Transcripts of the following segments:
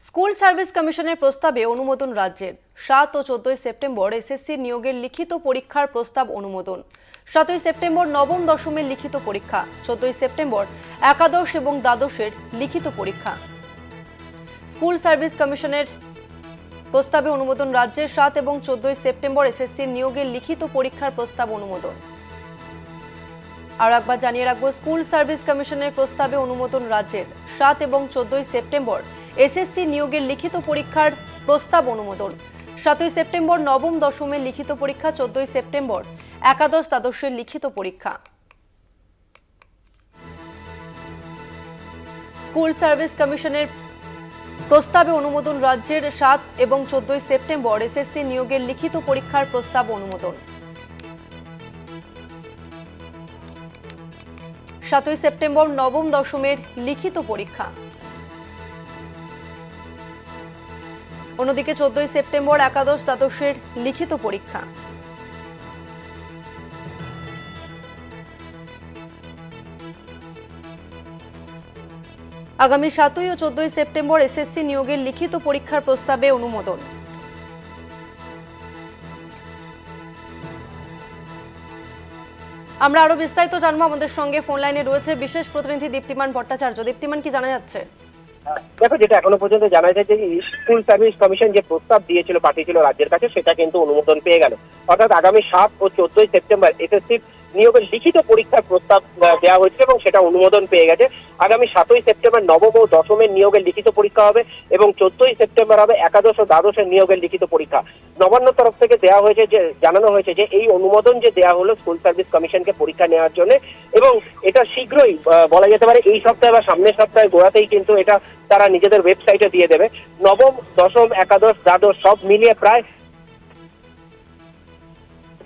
School service কমিশনের প্রস্তাবে অনুমোদন রাজ্যের ৭ ও ১৪ সেপ্টেম্বর এসএসসি নিয়োগের লিখিত পরীক্ষার প্রস্তাব অনুমোদন। ৭ সেপ্টেম্বর নবম দশমের লিখিত পরীক্ষা, ১৪ সেপ্টেম্বর একাদশ এবং দ্বাদশের লিখিত পরীক্ষা। স্কুল সার্ভিস কমিশনের প্রস্তাবে অনুমোদন রাজ্যের ৭ এবং ১৪ সেপ্টেম্বর এসএসসি নিয়োগের লিখিত পরীক্ষার প্রস্তাব অনুমোদন। আর একবার জানিয়ে রাখবো, স্কুল সার্ভিস কমিশনের প্রস্তাবে অনুমোদন রাজ্যের ৭ এবং ১৪ সেপ্টেম্বর এসএসসি নিয়োগের লিখিত পরীক্ষার প্রস্তাব অনুমোদন। ৭ সেপ্টেম্বর নবম দশমের লিখিত পরীক্ষা, ১৪ সেপ্টেম্বর একাদশ দ্বাদশের লিখিত পরীক্ষা। স্কুল সার্ভিস কমিশনের প্রস্তাবে অনুমোদন রাজ্যের ৭ এবং ১৪ সেপ্টেম্বর এসএসসি নিয়োগের লিখিত পরীক্ষার প্রস্তাব অনুমোদন। ৭ সেপ্টেম্বর নবম দশমের লিখিত পরীক্ষা। অন্যদিকে ১৪ সেপ্টেম্বর একাদশ দ্বাদশের লিখিত পরীক্ষা। আগামী ৭ ও ১৪ সেপ্টেম্বর এসএসসি নিয়োগের লিখিত পরীক্ষার প্রস্তাবে অনুমোদন। আমরা আরো বিস্তারিত জানবো। আমাদের সঙ্গে ফোন লাইনে রয়েছে বিশেষ প্রতিনিধি দীপ্তিমান ভট্টাচার্য। দীপ্তিমান, কি জানা যাচ্ছে? দেখো, যেটা এখনো পর্যন্ত জানা যায় যে স্কুল সার্ভিস কমিশন যে প্রস্তাব দিয়েছিল, পাঠিয়েছিল রাজ্যের কাছে, সেটা কিন্তু অনুমোদন পেয়ে গেল। অর্থাৎ আগামী ৭ ও ১৪ সেপ্টেম্বর এসএসসি নিয়োগের লিখিত পরীক্ষার প্রস্তাব দেওয়া হয়েছে এবং সেটা অনুমোদন পেয়ে গেছে। আগামী ৭ সেপ্টেম্বর নবম ও দশমের নিয়োগের লিখিত পরীক্ষা হবে এবং ১৪ সেপ্টেম্বর হবে একাদশ ও দ্বাদশের নিয়োগের লিখিত পরীক্ষা। নবান্ন তরফ থেকে দেওয়া হয়েছে, যে জানানো হয়েছে যে এই অনুমোদন যে দেওয়া হলো স্কুল সার্ভিস কমিশনকে পরীক্ষা নেওয়ার জন্য, এবং এটা শীঘ্রই বলা যেতে পারে এই সপ্তাহে বা সামনের সপ্তাহে গোড়াতেই কিন্তু এটা তারা নিজেদের ওয়েবসাইটে দিয়ে দেবে। নবম, দশম, একাদশ, দ্বাদশ সব মিলিয়ে প্রায়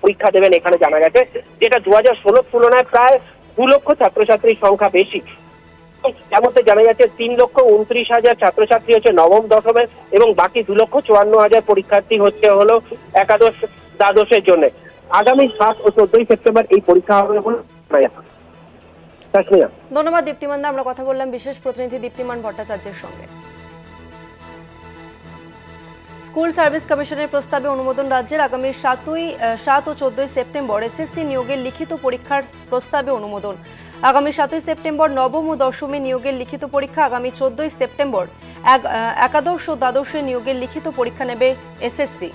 পরীক্ষা দেবেন এখানে জানা গেছে, যেটা ২০১৬ তুলনায় প্রায় ২ লক্ষ ছাত্রছাত্রীর সংখ্যা বেশি। এর মধ্যে জানা যাচ্ছে ৩,২৯,০০০ ছাত্রছাত্রী হচ্ছে নবম দশমের এবং বাকি 2,৫৪,০০০ পরীক্ষার্থী হলো একাদশ দ্বাদশের জন্য। আগামী ৭ ও ১৪ সেপ্টেম্বর এই পরীক্ষা হবে বলে জানা যাচ্ছে। ধন্যবাদ দীপ্তিমান দা। আমরা কথা বললাম বিশেষ প্রতিনিধি দীপ্তিমান ভট্টাচার্যের সঙ্গে। স্কুল সার্ভিস কমিশনের প্রস্তাবে অনুমোদন রাজ্যের আগামী ৭ ও ১৪ সেপ্টেম্বর এসএসসি নিয়োগের লিখিত পরীক্ষার প্রস্তাবে অনুমোদন। আগামী ৭ সেপ্টেম্বর নবম ও দশমী নিয়োগের লিখিত পরীক্ষা। আগামী ১৪ সেপ্টেম্বর একাদশ ও দ্বাদশের নিয়োগের লিখিত পরীক্ষা নেবে এসএসসি।